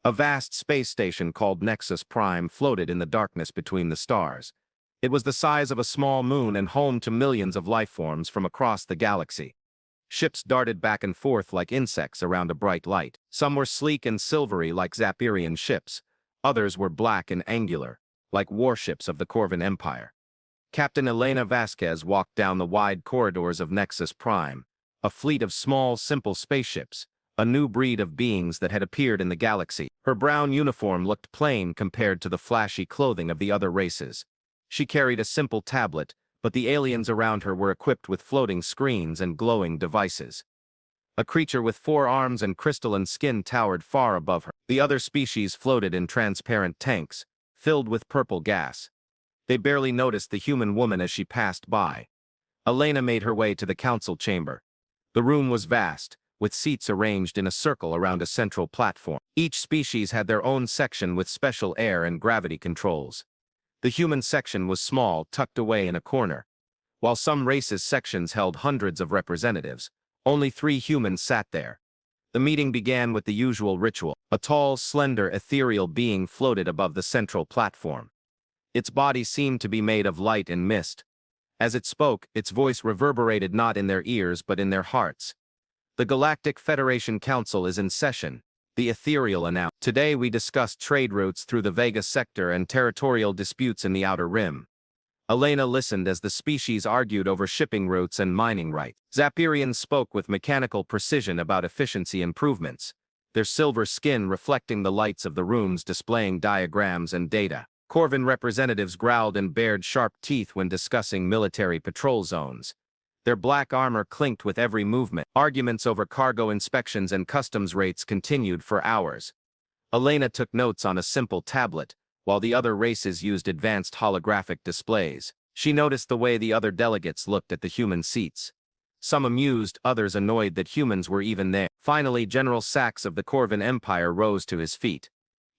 A vast space station called Nexus Prime floated in the darkness between the stars. It was the size of a small moon and home to millions of lifeforms from across the galaxy. Ships darted back and forth like insects around a bright light. Some were sleek and silvery like Zapirian ships. Others were black and angular, like warships of the Corvan Empire. Captain Elena Vasquez walked down the wide corridors of Nexus Prime, a fleet of small, simple spaceships, a new breed of beings that had appeared in the galaxy. Her brown uniform looked plain compared to the flashy clothing of the other races. She carried a simple tablet, but the aliens around her were equipped with floating screens and glowing devices. A creature with 4 arms and crystalline skin towered far above her. The other species floated in transparent tanks, filled with purple gas. They barely noticed the human woman as she passed by. Elena made her way to the council chamber. The room was vast, with seats arranged in a circle around a central platform. Each species had their own section with special air and gravity controls. The human section was small, tucked away in a corner. While some races' sections held hundreds of representatives, only 3 humans sat there. The meeting began with the usual ritual. A tall, slender, ethereal being floated above the central platform. Its body seemed to be made of light and mist. As it spoke, its voice reverberated not in their ears but in their hearts. The Galactic Federation Council is in session, the ethereal announced. Today we discussed trade routes through the Vega sector and territorial disputes in the Outer Rim. Elena listened as the species argued over shipping routes and mining rights. Zapirians spoke with mechanical precision about efficiency improvements, their silver skin reflecting the lights of the rooms displaying diagrams and data. Corvan representatives growled and bared sharp teeth when discussing military patrol zones. Their black armor clinked with every movement. Arguments over cargo inspections and customs rates continued for hours. Elena took notes on a simple tablet, while the other races used advanced holographic displays. She noticed the way the other delegates looked at the human seats. Some amused, others annoyed that humans were even there. Finally, General Sax of the Corvan Empire rose to his feet.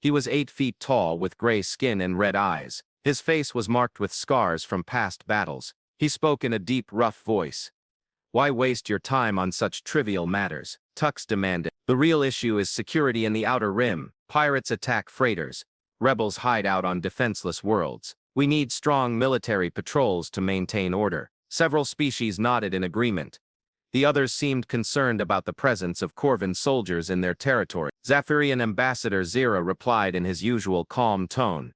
He was 8 feet tall with gray skin and red eyes. His face was marked with scars from past battles. He spoke in a deep, rough voice. "Why waste your time on such trivial matters?" Tux demanded. "The real issue is security in the Outer Rim. Pirates attack freighters. Rebels hide out on defenseless worlds. We need strong military patrols to maintain order." Several species nodded in agreement. The others seemed concerned about the presence of Corvan soldiers in their territory. Zafirian Ambassador Zira replied in his usual calm tone.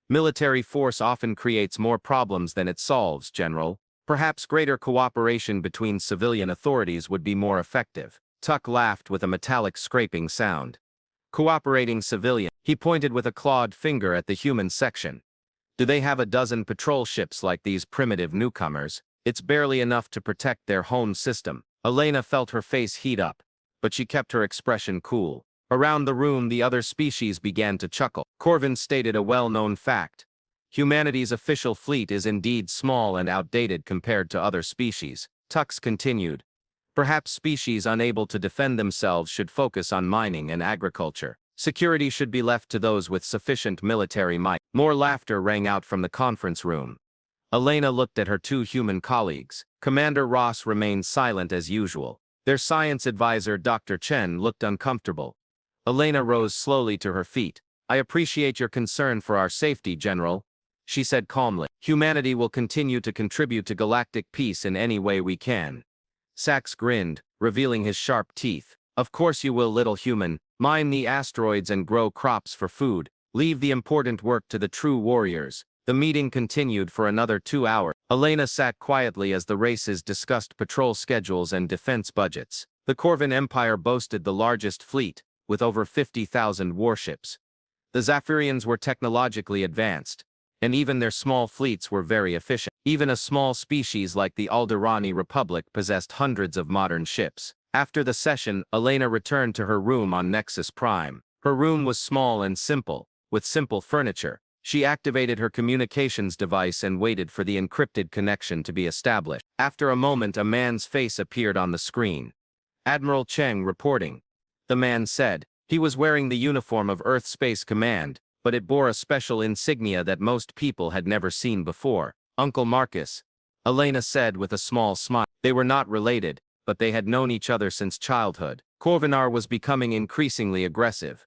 "Military force often creates more problems than it solves, General. Perhaps greater cooperation between civilian authorities would be more effective." Tuck laughed with a metallic scraping sound. "Cooperating civilian." He pointed with a clawed finger at the human section. "Do they have a dozen patrol ships like these primitive newcomers? It's barely enough to protect their home system." Elena felt her face heat up, but she kept her expression cool. Around the room, the other species began to chuckle. Corvan stated a well-known fact. Humanity's official fleet is indeed small and outdated compared to other species. Tux continued. Perhaps species unable to defend themselves should focus on mining and agriculture. Security should be left to those with sufficient military might. More laughter rang out from the conference room. Elena looked at her 2 human colleagues. Commander Ross remained silent as usual. Their science advisor, Dr. Chen, looked uncomfortable. Elena rose slowly to her feet. "I appreciate your concern for our safety, General," she said calmly. "Humanity will continue to contribute to galactic peace in any way we can." Sax grinned, revealing his sharp teeth. "Of course you will, little human. Mine the asteroids and grow crops for food. Leave the important work to the true warriors." The meeting continued for another 2 hours. Elena sat quietly as the races discussed patrol schedules and defense budgets. The Corvan Empire boasted the largest fleet, with over 50,000 warships. The Zafirians were technologically advanced, and even their small fleets were very efficient. Even a small species like the Alderani Republic possessed hundreds of modern ships. After the session, Elena returned to her room on Nexus Prime. Her room was small and simple, with simple furniture. She activated her communications device and waited for the encrypted connection to be established. After a moment, a man's face appeared on the screen. "Admiral Cheng reporting," the man said. He was wearing the uniform of Earth Space Command, but it bore a special insignia that most people had never seen before. "Uncle Marcus," Elena said with a small smile. They were not related, but they had known each other since childhood. Corvanar was becoming increasingly aggressive.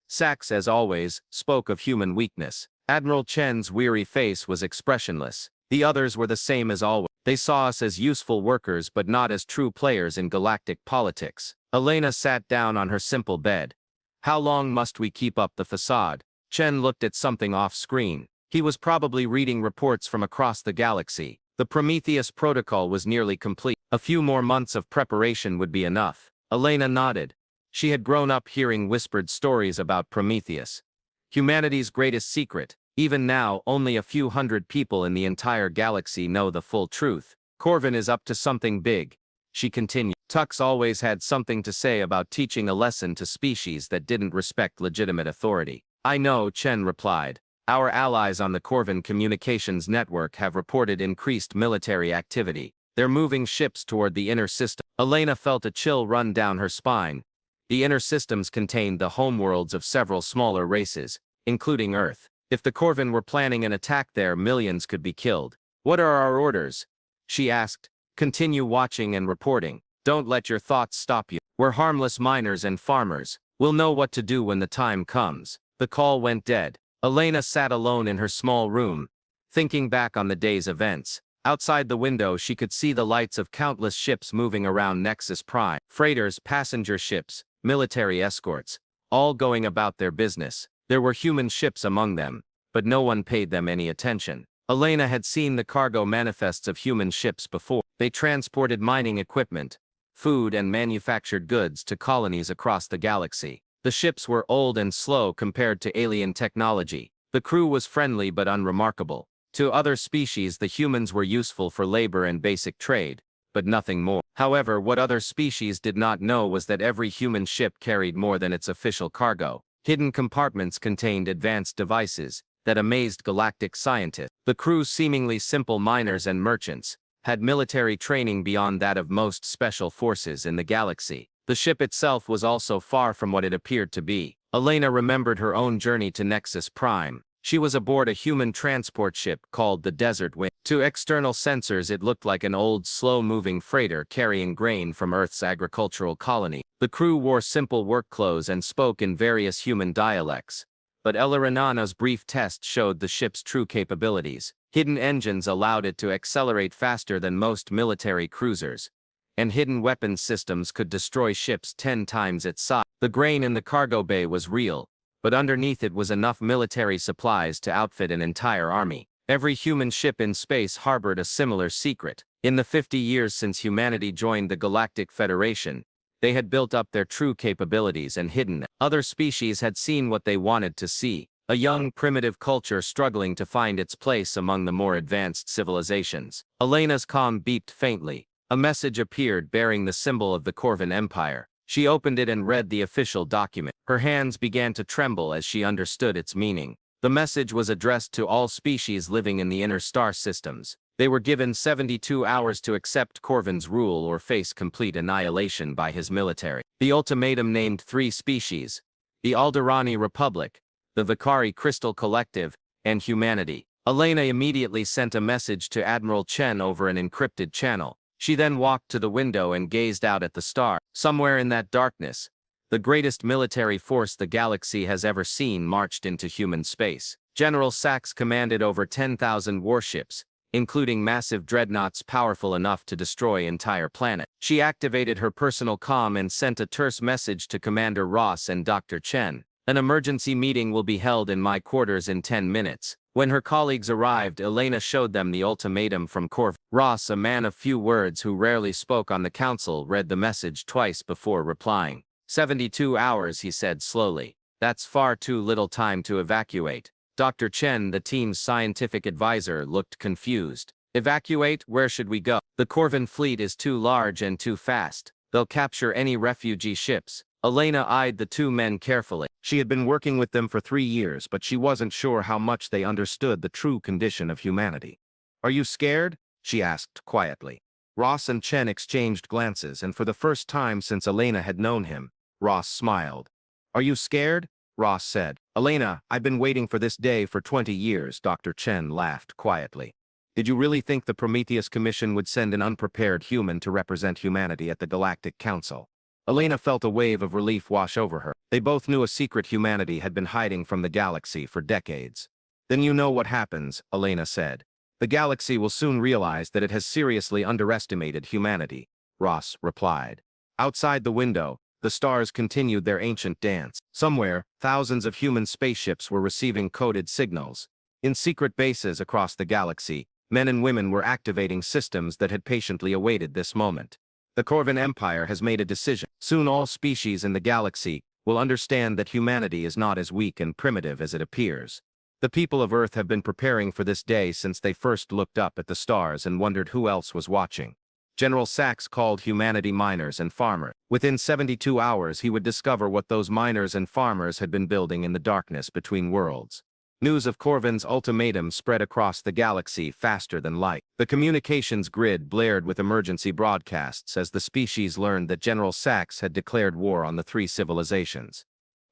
Sachs, as always, spoke of human weakness. Admiral Chen's weary face was expressionless. The others were the same as always. They saw us as useful workers but not as true players in galactic politics. Elena sat down on her simple bed. How long must we keep up the facade? Chen looked at something off-screen. He was probably reading reports from across the galaxy. The Prometheus Protocol was nearly complete. A few more months of preparation would be enough. Elena nodded. She had grown up hearing whispered stories about Prometheus, humanity's greatest secret. Even now, only a few hundred people in the entire galaxy know the full truth. Corvin is up to something big, she continued. Tux always had something to say about teaching a lesson to species that didn't respect legitimate authority. I know, Chen replied. Our allies on the Corvin Communications Network have reported increased military activity. They're moving ships toward the inner system. Elena felt a chill run down her spine. The inner systems contained the homeworlds of several smaller races, including Earth. If the Corvin were planning an attack there, millions could be killed. What are our orders? She asked. Continue watching and reporting. Don't let your thoughts stop you. We're harmless miners and farmers. We'll know what to do when the time comes. The call went dead. Elena sat alone in her small room, thinking back on the day's events. Outside the window, she could see the lights of countless ships moving around Nexus Prime. Freighters, passenger ships, military escorts, all going about their business. There were human ships among them, but no one paid them any attention. Elena had seen the cargo manifests of human ships before. They transported mining equipment, food and manufactured goods to colonies across the galaxy. The ships were old and slow compared to alien technology. The crew was friendly but unremarkable. To other species, the humans were useful for labor and basic trade, but nothing more. However, what other species did not know was that every human ship carried more than its official cargo. Hidden compartments contained advanced devices that amazed galactic scientists. The crew, seemingly simple miners and merchants, had military training beyond that of most special forces in the galaxy. The ship itself was also far from what it appeared to be. Elena remembered her own journey to Nexus Prime. She was aboard a human transport ship called the Desert Wind. To external sensors, it looked like an old, slow-moving freighter carrying grain from Earth's agricultural colony. The crew wore simple work clothes and spoke in various human dialects. But Elerenana's brief test showed the ship's true capabilities. Hidden engines allowed it to accelerate faster than most military cruisers, and hidden weapons systems could destroy ships 10 times its size. The grain in the cargo bay was real, but underneath it was enough military supplies to outfit an entire army. Every human ship in space harbored a similar secret. In the 50 years since humanity joined the Galactic Federation, they had built up their true capabilities and hidden them. Other species had seen what they wanted to see, a young, primitive culture struggling to find its place among the more advanced civilizations. Elena's comm beeped faintly. A message appeared bearing the symbol of the Corvin Empire. She opened it and read the official document. Her hands began to tremble as she understood its meaning. The message was addressed to all species living in the inner star systems. They were given 72 hours to accept Corvin's rule or face complete annihilation by his military. The ultimatum named 3 species: the Alderani Republic, the Vicari Crystal Collective, and humanity. Elena immediately sent a message to Admiral Chen over an encrypted channel. She then walked to the window and gazed out at the star. Somewhere in that darkness, the greatest military force the galaxy has ever seen marched into human space. General Sachs commanded over 10,000 warships, including massive dreadnoughts powerful enough to destroy entire planet. She activated her personal comm and sent a terse message to Commander Ross and Dr. Chen. An emergency meeting will be held in my quarters in 10 minutes. When her colleagues arrived, Elena showed them the ultimatum from Corvin. Ross, a man of few words who rarely spoke on the council, read the message twice before replying. 72 hours, he said slowly. That's far too little time to evacuate. Dr. Chen, the team's scientific advisor, looked confused. Evacuate? Where should we go? The Corvin fleet is too large and too fast. They'll capture any refugee ships. Elena eyed the 2 men carefully. She had been working with them for 3 years, but she wasn't sure how much they understood the true condition of humanity. Are you scared? She asked quietly. Ross and Chen exchanged glances, and for the first time since Elena had known him, Ross smiled. Are you scared? Ross said. Elena, I've been waiting for this day for 20 years, Dr. Chen laughed quietly. Did you really think the Prometheus Commission would send an unprepared human to represent humanity at the Galactic Council? Elena felt a wave of relief wash over her. They both knew a secret humanity had been hiding from the galaxy for decades. Then you know what happens, Elena said. The galaxy will soon realize that it has seriously underestimated humanity, Ross replied. Outside the window, the stars continued their ancient dance. Somewhere, thousands of human spaceships were receiving coded signals. In secret bases across the galaxy, men and women were activating systems that had patiently awaited this moment. The Corvan Empire has made a decision. Soon all species in the galaxy will understand that humanity is not as weak and primitive as it appears. The people of Earth have been preparing for this day since they first looked up at the stars and wondered who else was watching. General Sachs called humanity miners and farmers. Within 72 hours he would discover what those miners and farmers had been building in the darkness between worlds. News of Corvan's ultimatum spread across the galaxy faster than light. The communications grid blared with emergency broadcasts as the species learned that General Sachs had declared war on the three civilizations.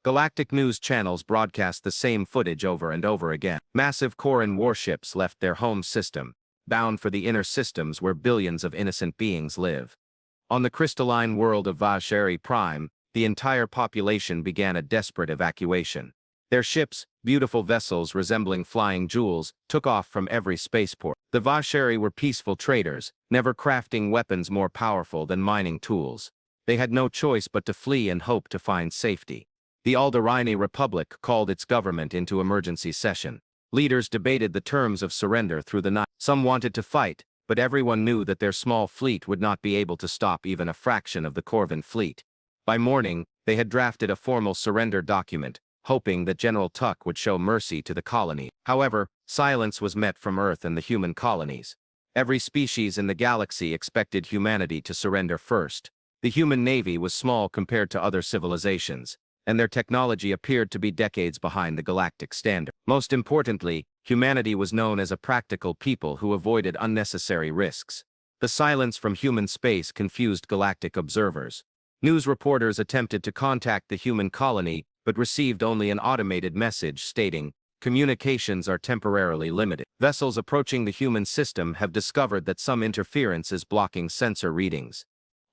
Galactic news channels broadcast the same footage over and over again. Massive Corvan warships left their home system, bound for the inner systems where billions of innocent beings live. On the crystalline world of Stori Prime, the entire population began a desperate evacuation. Their ships, beautiful vessels resembling flying jewels, took off from every spaceport. The Stori were peaceful traders, never crafting weapons more powerful than mining tools. They had no choice but to flee and hope to find safety. The Alderaan Republic called its government into emergency session. Leaders debated the terms of surrender through the night. Some wanted to fight, but everyone knew that their small fleet would not be able to stop even a fraction of the Corvan fleet. By morning, they had drafted a formal surrender document, hoping that General Tuck would show mercy to the colony. However, silence was met from Earth and the human colonies. Every species in the galaxy expected humanity to surrender first. The human navy was small compared to other civilizations, and their technology appeared to be decades behind the galactic standard. Most importantly, humanity was known as a practical people who avoided unnecessary risks. The silence from human space confused galactic observers. News reporters attempted to contact the human colony, but received only an automated message stating, "Communications are temporarily limited." Vessels approaching the human system have discovered that some interference is blocking sensor readings.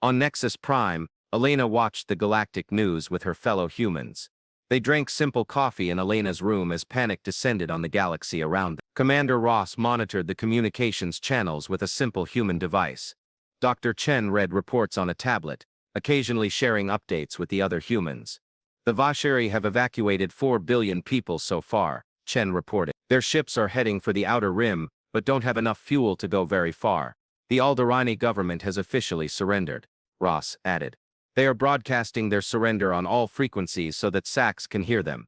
On Nexus Prime, Elena watched the galactic news with her fellow humans. They drank simple coffee in Elena's room as panic descended on the galaxy around them. Commander Ross monitored the communications channels with a simple human device. Dr. Chen read reports on a tablet, occasionally sharing updates with the other humans. The Stori have evacuated 4 billion people so far, Chen reported. Their ships are heading for the outer rim, but don't have enough fuel to go very far. The Alderaan government has officially surrendered, Ross added. They are broadcasting their surrender on all frequencies so that Sachs can hear them.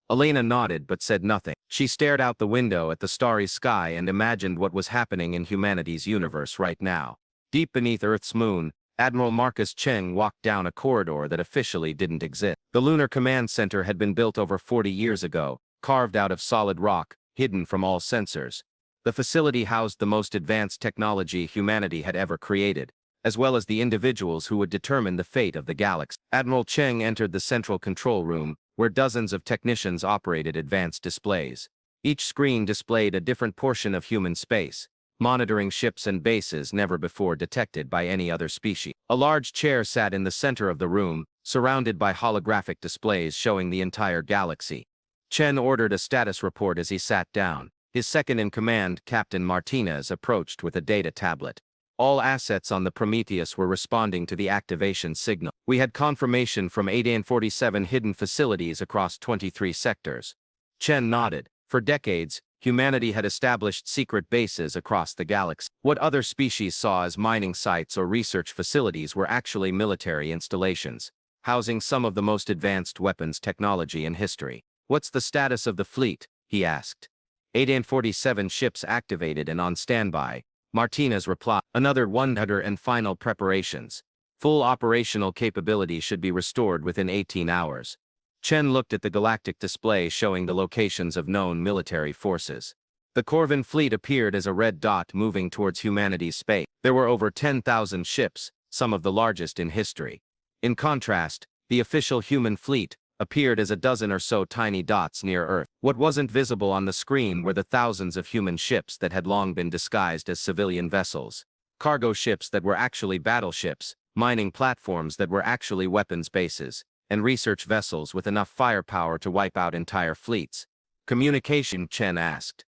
Elena nodded but said nothing. She stared out the window at the starry sky and imagined what was happening in humanity's universe right now. Deep beneath Earth's moon, Admiral Marcus Cheng walked down a corridor that officially didn't exist. The Lunar Command Center had been built over 40 years ago, carved out of solid rock, hidden from all sensors. The facility housed the most advanced technology humanity had ever created, as well as the individuals who would determine the fate of the galaxy. Admiral Cheng entered the central control room, where dozens of technicians operated advanced displays. Each screen displayed a different portion of human space, monitoring ships and bases never before detected by any other species. A large chair sat in the center of the room, surrounded by holographic displays showing the entire galaxy. Chen ordered a status report as he sat down. His second-in-command, Captain Martinez, approached with a data tablet. All assets on the Prometheus were responding to the activation signal. We had confirmation from 847 hidden facilities across 23 sectors. Chen nodded. For decades, humanity had established secret bases across the galaxy. What other species saw as mining sites or research facilities were actually military installations, housing some of the most advanced weapons technology in history. "What's the status of the fleet?" he asked. 847 ships activated and on standby, Martinez replied. Another 100 and final preparations. Full operational capability should be restored within 18 hours. Chen looked at the galactic display showing the locations of known military forces. The Corvan fleet appeared as a red dot moving towards humanity's space. There were over 10,000 ships, some of the largest in history. In contrast, the official human fleet appeared as a dozen or so tiny dots near Earth. What wasn't visible on the screen were the thousands of human ships that had long been disguised as civilian vessels. Cargo ships that were actually battleships, mining platforms that were actually weapons bases, and research vessels with enough firepower to wipe out entire fleets. Communication, Chen asked.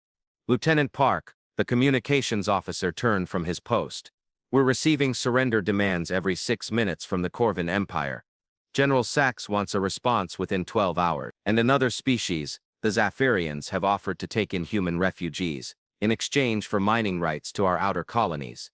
Lieutenant Park, the communications officer, turned from his post. We're receiving surrender demands every 6 minutes from the Corvan Empire. General Sachs wants a response within 12 hours. And another species, the Zafirians, have offered to take in human refugees, in exchange for mining rights to our outer colonies.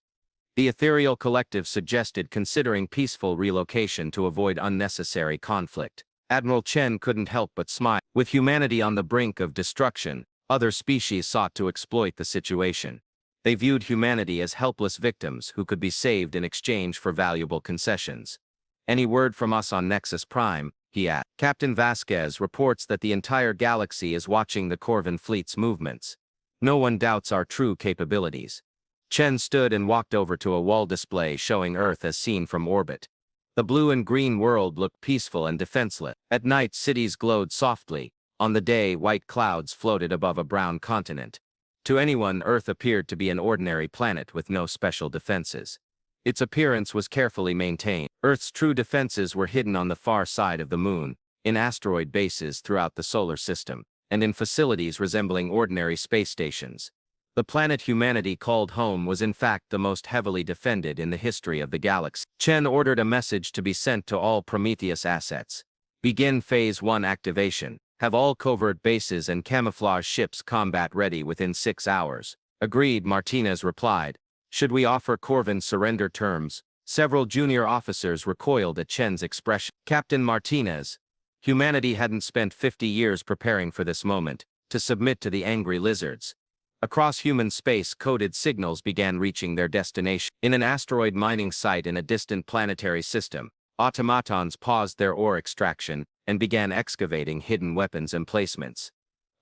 The ethereal collective suggested considering peaceful relocation to avoid unnecessary conflict. Admiral Chen couldn't help but smile. With humanity on the brink of destruction, other species sought to exploit the situation. They viewed humanity as helpless victims who could be saved in exchange for valuable concessions. Any word from us on Nexus Prime? He asked. Captain Vasquez reports that the entire galaxy is watching the Corvan fleet's movements. No one doubts our true capabilities. Chen stood and walked over to a wall display showing Earth as seen from orbit. The blue and green world looked peaceful and defenseless. At night, cities glowed softly. On the day, white clouds floated above a brown continent. To anyone, Earth appeared to be an ordinary planet with no special defenses. Its appearance was carefully maintained. Earth's true defenses were hidden on the far side of the moon, in asteroid bases throughout the solar system, and in facilities resembling ordinary space stations. The planet humanity called home was in fact the most heavily defended in the history of the galaxy. Chen ordered a message to be sent to all Prometheus assets. Begin Phase 1 activation. Have all covert bases and camouflage ships combat ready within 6 hours. Agreed, Martinez replied. Should we offer Corvan surrender terms? Several junior officers recoiled at Chen's expression. Captain Martinez. Humanity hadn't spent 50 years preparing for this moment, to submit to the angry lizards. Across human space, coded signals began reaching their destination. In an asteroid mining site in a distant planetary system, automatons paused their ore extraction and began excavating hidden weapons emplacements.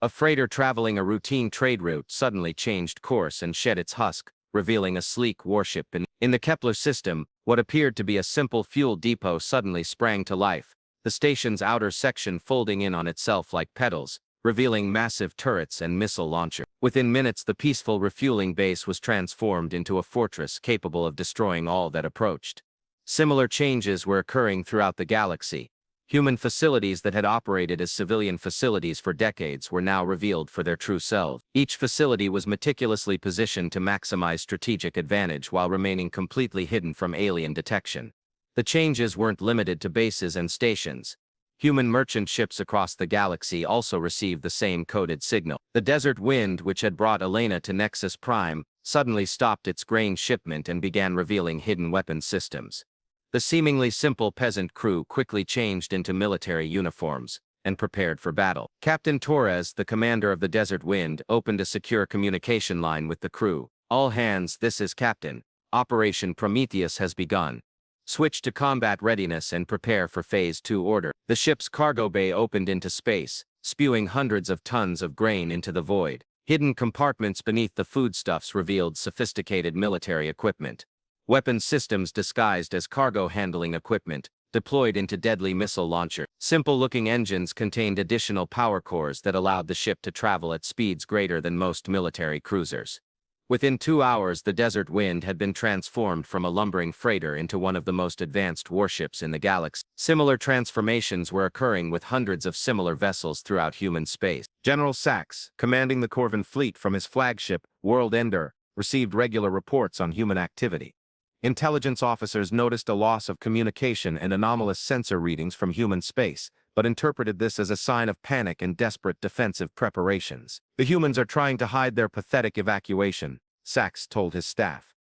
A freighter traveling a routine trade route suddenly changed course and shed its husk, revealing a sleek warship. In the Kepler system, what appeared to be a simple fuel depot suddenly sprang to life, the station's outer section folding in on itself like petals, revealing massive turrets and missile launchers. Within minutes, the peaceful refueling base was transformed into a fortress capable of destroying all that approached. Similar changes were occurring throughout the galaxy. Human facilities that had operated as civilian facilities for decades were now revealed for their true selves. Each facility was meticulously positioned to maximize strategic advantage while remaining completely hidden from alien detection. The changes weren't limited to bases and stations. Human merchant ships across the galaxy also received the same coded signal. The desert wind, which had brought Elena to Nexus Prime, suddenly stopped its grain shipment and began revealing hidden weapons systems. The seemingly simple peasant crew quickly changed into military uniforms and prepared for battle. Captain Torres, the commander of the Desert Wind, opened a secure communication line with the crew. All hands, this is Captain. Operation Prometheus has begun. Switch to combat readiness and prepare for Phase 2 order. The ship's cargo bay opened into space, spewing hundreds of tons of grain into the void. Hidden compartments beneath the foodstuffs revealed sophisticated military equipment. Weapons systems disguised as cargo handling equipment, deployed into deadly missile launchers. Simple-looking engines contained additional power cores that allowed the ship to travel at speeds greater than most military cruisers. Within 2 hours, the Desert Wind had been transformed from a lumbering freighter into one of the most advanced warships in the galaxy. Similar transformations were occurring with hundreds of similar vessels throughout human space. General Sachs, commanding the Corvan fleet from his flagship, World Ender, received regular reports on human activity. Intelligence officers noticed a loss of communication and anomalous sensor readings from human space, but interpreted this as a sign of panic and desperate defensive preparations. The humans are trying to hide their pathetic evacuation, Sachs told his staff.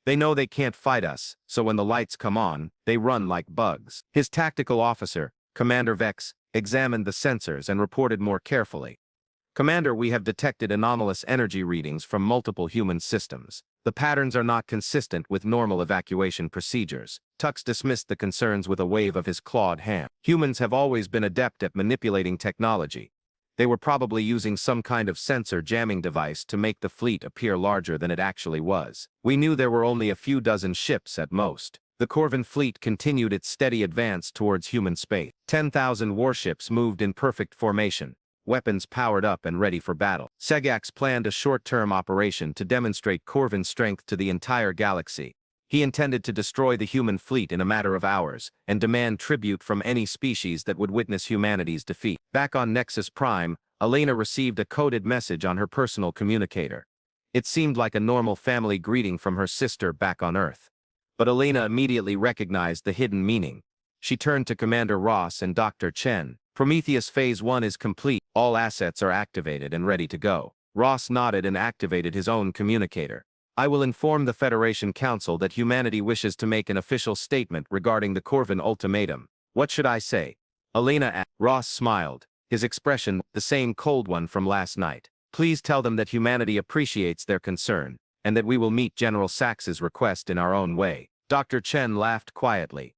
They know they can't fight us, so when the lights come on, they run like bugs. His tactical officer, Commander Vex, examined the sensors and reported more carefully. Commander, we have detected anomalous energy readings from multiple human systems. The patterns are not consistent with normal evacuation procedures. Tux dismissed the concerns with a wave of his clawed hand. Humans have always been adept at manipulating technology. They were probably using some kind of sensor jamming device to make the fleet appear larger than it actually was. We knew there were only a few dozen ships at most. The Corvan fleet continued its steady advance towards human space. 10,000 warships moved in perfect formation, weapons powered up and ready for battle. Segax planned a short-term operation to demonstrate Corvan strength to the entire galaxy. He intended to destroy the human fleet in a matter of hours and demand tribute from any species that would witness humanity's defeat. Back on Nexus Prime, Elena received a coded message on her personal communicator. It seemed like a normal family greeting from her sister back on Earth. But Elena immediately recognized the hidden meaning. She turned to Commander Ross and Dr. Chen. Prometheus Phase 1 is complete. All assets are activated and ready to go. Ross nodded and activated his own communicator. I will inform the Federation Council that humanity wishes to make an official statement regarding the Corvin ultimatum. What should I say? Elena asked. Ross smiled, his expression the same cold one from last night. Please tell them that humanity appreciates their concern, and that we will meet General Sax's request in our own way. Dr. Chen laughed quietly.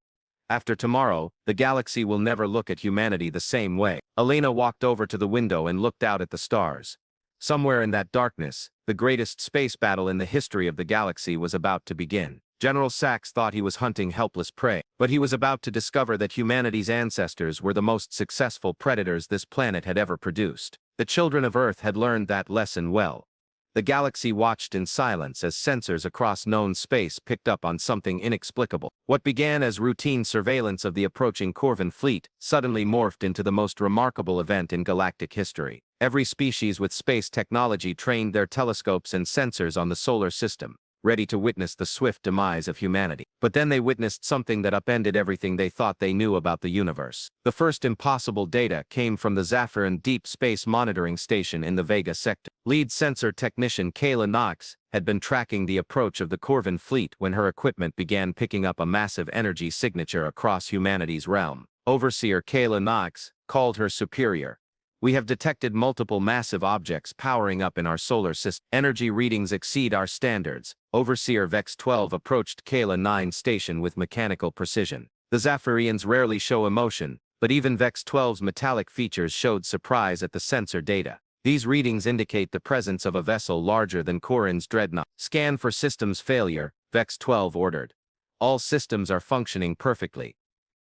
After tomorrow, the galaxy will never look at humanity the same way. Elena walked over to the window and looked out at the stars. Somewhere in that darkness, the greatest space battle in the history of the galaxy was about to begin. General Sax thought he was hunting helpless prey, but he was about to discover that humanity's ancestors were the most successful predators this planet had ever produced. The children of Earth had learned that lesson well. The galaxy watched in silence as sensors across known space picked up on something inexplicable. What began as routine surveillance of the approaching Corvin fleet suddenly morphed into the most remarkable event in galactic history. Every species with space technology trained their telescopes and sensors on the solar system, ready to witness the swift demise of humanity. But then they witnessed something that upended everything they thought they knew about the universe. The first impossible data came from the Zaffiran Deep Space Monitoring Station in the Vega sector. Lead sensor technician Kayla Knox had been tracking the approach of the Corvin fleet when her equipment began picking up a massive energy signature across humanity's realm. Overseer Kayla Knox called her superior. We have detected multiple massive objects powering up in our solar system. Energy readings exceed our standards. Overseer Vex 12 approached Kayla 9 station with mechanical precision. The Zaffirians rarely show emotion, but even Vex 12's metallic features showed surprise at the sensor data. These readings indicate the presence of a vessel larger than Corrin's dreadnought. Scan for systems failure, Vex 12 ordered. All systems are functioning perfectly.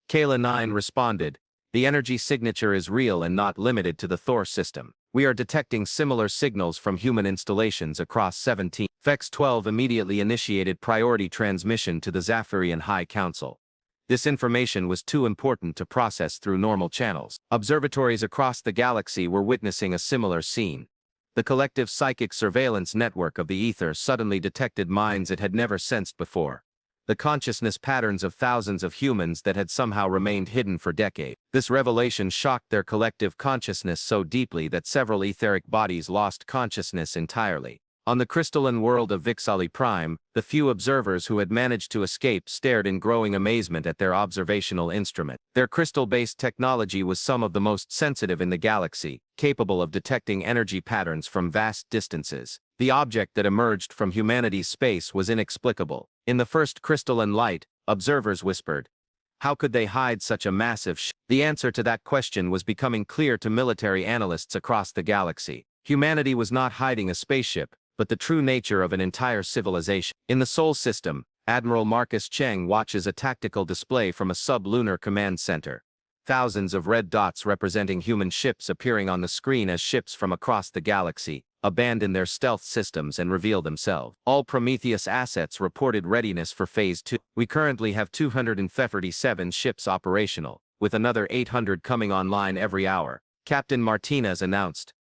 Kayla 9 responded. The energy signature is real and not limited to the Thor system. We are detecting similar signals from human installations across 17. Vex 12 immediately initiated priority transmission to the Zaffirian High Council. This information was too important to process through normal channels. Observatories across the galaxy were witnessing a similar scene. The collective psychic surveillance network of the ether suddenly detected minds it had never sensed before. The consciousness patterns of thousands of humans that had somehow remained hidden for decades. This revelation shocked their collective consciousness so deeply that several etheric bodies lost consciousness entirely. On the crystalline world of Vixali Prime, the few observers who had managed to escape stared in growing amazement at their observational instrument. Their crystal-based technology was some of the most sensitive in the galaxy, capable of detecting energy patterns from vast distances. The object that emerged from humanity's space was inexplicable. In the first crystalline light, observers whispered, how could they hide such a massive ship? The answer to that question was becoming clear to military analysts across the galaxy. Humanity was not hiding a spaceship, but the true nature of an entire civilization. In the Sol system, Admiral Marcus Cheng watches a tactical display from a sub-lunar command center. Thousands of red dots representing human ships appearing on the screen as ships from across the galaxy abandon their stealth systems and reveal themselves. All Prometheus assets reported readiness for Phase 2. We currently have 237 ships operational, with another 800 coming online every hour, Captain Martinez announced.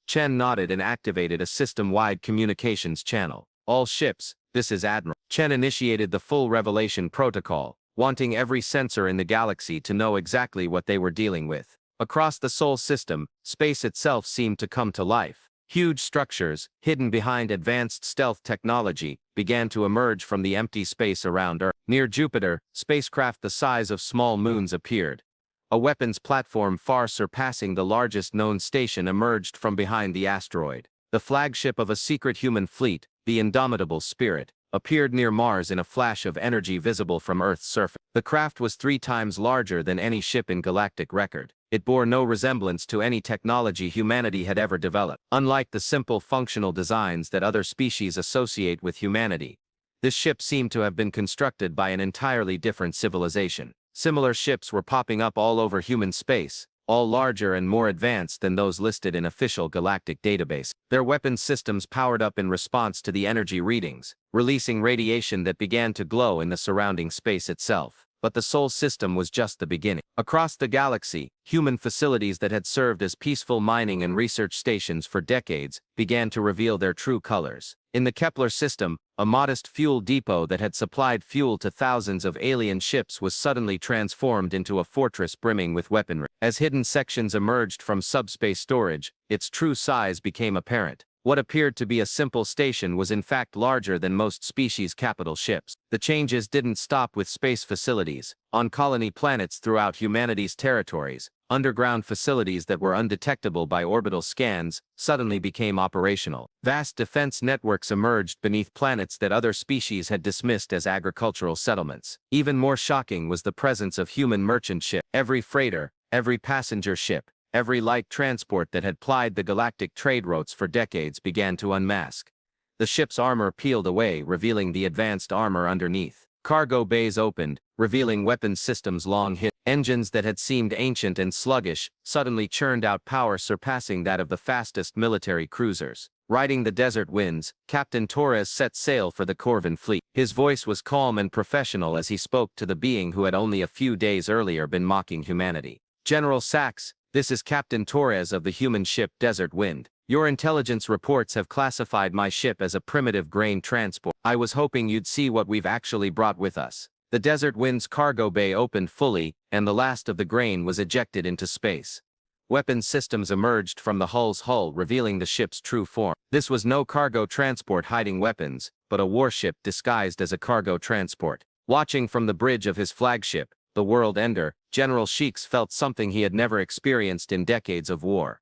Chen nodded and activated a system-wide communications channel. All ships, this is Admiral. Chen initiated the full revelation protocol, wanting every sensor in the galaxy to know exactly what they were dealing with. Across the Sol system, space itself seemed to come to life. Huge structures, hidden behind advanced stealth technology, began to emerge from the empty space around Earth. Near Jupiter, spacecraft the size of small moons appeared. A weapons platform far surpassing the largest known station emerged from behind the asteroid. The flagship of a secret human fleet, the Indomitable Spirit, appeared near Mars in a flash of energy visible from Earth's surface. The craft was 3 times larger than any ship in galactic record. It bore no resemblance to any technology humanity had ever developed. Unlike the simple functional designs that other species associate with humanity, this ship seemed to have been constructed by an entirely different civilization. Similar ships were popping up all over human space, all larger and more advanced than those listed in official galactic database. Their weapons systems powered up in response to the energy readings, releasing radiation that began to glow in the surrounding space itself. But the Sol system was just the beginning. Across the galaxy, human facilities that had served as peaceful mining and research stations for decades began to reveal their true colors. In the Kepler system, a modest fuel depot that had supplied fuel to thousands of alien ships was suddenly transformed into a fortress brimming with weaponry. As hidden sections emerged from subspace storage, its true size became apparent. What appeared to be a simple station was in fact larger than most species' capital ships. The changes didn't stop with space facilities. On colony planets throughout humanity's territories, underground facilities that were undetectable by orbital scans suddenly became operational. Vast defense networks emerged beneath planets that other species had dismissed as agricultural settlements. Even more shocking was the presence of human merchant ships. Every freighter, every passenger ship, every light transport that had plied the galactic trade routes for decades began to unmask. The ship's armor peeled away, revealing the advanced armor underneath. Cargo bays opened, revealing weapons systems long hidden. Engines that had seemed ancient and sluggish suddenly churned out power surpassing that of the fastest military cruisers. Riding the desert winds, Captain Torres set sail for the Corvan fleet. His voice was calm and professional as he spoke to the being who had only a few days earlier been mocking humanity. "General Sachs, this is Captain Torres of the human ship Desert Wind. Your intelligence reports have classified my ship as a primitive grain transport. I was hoping you'd see what we've actually brought with us." The Desert Wind's cargo bay opened fully, and the last of the grain was ejected into space. Weapons systems emerged from the hull's hull, revealing the ship's true form. This was no cargo transport hiding weapons, but a warship disguised as a cargo transport. Watching from the bridge of his flagship, the World Ender, General Sheeks felt something he had never experienced in decades of war.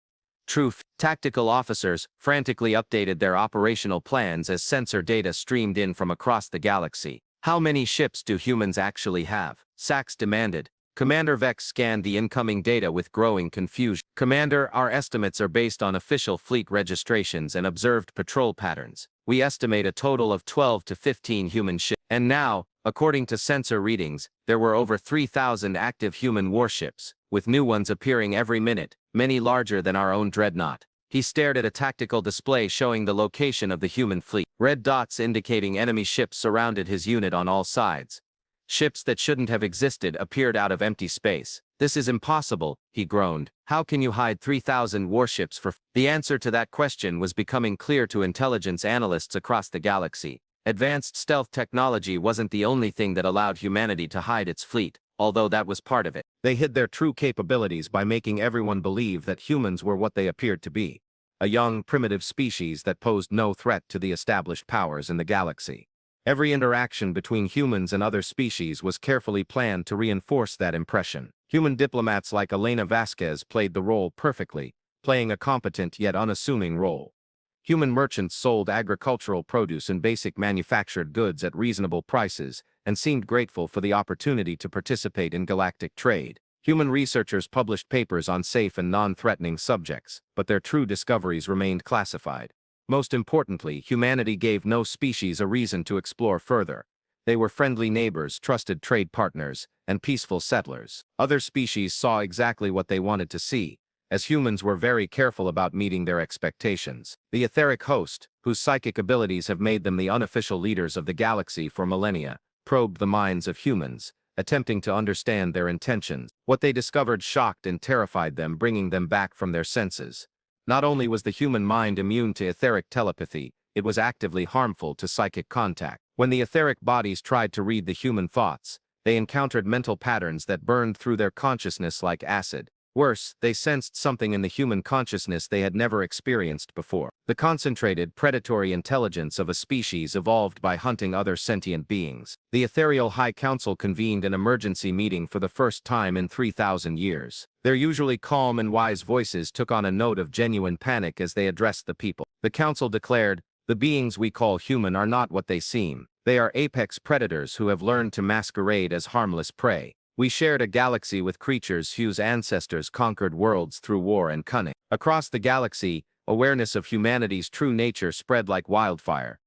Tactical officers frantically updated their operational plans as sensor data streamed in from across the galaxy. "How many ships do humans actually have?" Sachs demanded. Commander Vex scanned the incoming data with growing confusion. "Commander, our estimates are based on official fleet registrations and observed patrol patterns. We estimate a total of 12 to 15 human ships. And now, according to sensor readings, there were over 3,000 active human warships, with new ones appearing every minute, many larger than our own dreadnought." He stared at a tactical display showing the location of the human fleet. Red dots indicating enemy ships surrounded his unit on all sides. Ships that shouldn't have existed appeared out of empty space. "This is impossible," he groaned. "How can you hide 3,000 warships for?" The answer to that question was becoming clear to intelligence analysts across the galaxy. Advanced stealth technology wasn't the only thing that allowed humanity to hide its fleet, although that was part of it. They hid their true capabilities by making everyone believe that humans were what they appeared to be. A young, primitive species that posed no threat to the established powers in the galaxy. Every interaction between humans and other species was carefully planned to reinforce that impression. Human diplomats like Elena Vasquez played the role perfectly, playing a competent yet unassuming role. Human merchants sold agricultural produce and basic manufactured goods at reasonable prices, and seemed grateful for the opportunity to participate in galactic trade. Human researchers published papers on safe and non-threatening subjects, but their true discoveries remained classified. Most importantly, humanity gave no species a reason to explore further. They were friendly neighbors, trusted trade partners, and peaceful settlers. Other species saw exactly what they wanted to see, as humans were very careful about meeting their expectations. The etheric host, whose psychic abilities have made them the unofficial leaders of the galaxy for millennia, probed the minds of humans, attempting to understand their intentions. What they discovered shocked and terrified them, bringing them back from their senses. Not only was the human mind immune to etheric telepathy, it was actively harmful to psychic contact. When the etheric bodies tried to read the human thoughts, they encountered mental patterns that burned through their consciousness like acid. Worse, they sensed something in the human consciousness they had never experienced before. The concentrated, predatory intelligence of a species evolved by hunting other sentient beings. The Ethereal High Council convened an emergency meeting for the first time in 3,000 years. Their usually calm and wise voices took on a note of genuine panic as they addressed the people. The council declared, "The beings we call human are not what they seem. They are apex predators who have learned to masquerade as harmless prey. We shared a galaxy with creatures whose ancestors conquered worlds through war and cunning." Across the galaxy, awareness of humanity's true nature spread like wildfire.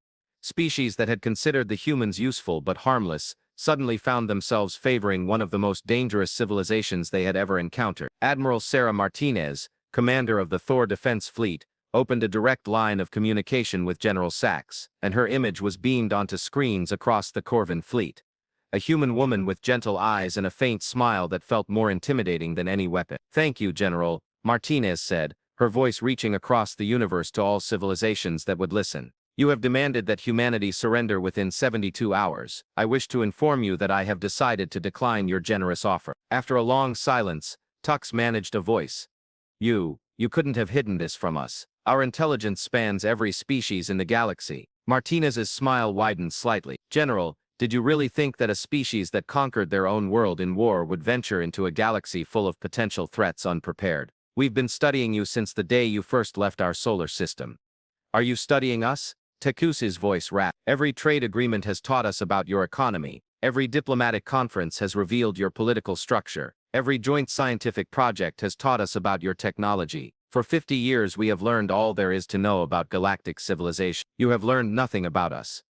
Species that had considered the humans useful but harmless suddenly found themselves favoring one of the most dangerous civilizations they had ever encountered. Admiral Sarah Martinez, commander of the Thor Defense Fleet, opened a direct line of communication with General Sachs, and her image was beamed onto screens across the Corvin fleet. A human woman with gentle eyes and a faint smile that felt more intimidating than any weapon. "Thank you, General," Martinez said, her voice reaching across the universe to all civilizations that would listen. "You have demanded that humanity surrender within 72 hours. I wish to inform you that I have decided to decline your generous offer." After a long silence, Tux managed a voice. You couldn't have hidden this from us. Our intelligence spans every species in the galaxy." Martinez's smile widened slightly. "General, did you really think that a species that conquered their own world in war would venture into a galaxy full of potential threats unprepared? We've been studying you since the day you first left our solar system." "Are you studying us?" Tekusi's voice rapped. "Every trade agreement has taught us about your economy. Every diplomatic conference has revealed your political structure. Every joint scientific project has taught us about your technology. For 50 years we have learned all there is to know about galactic civilization. You have learned nothing about us."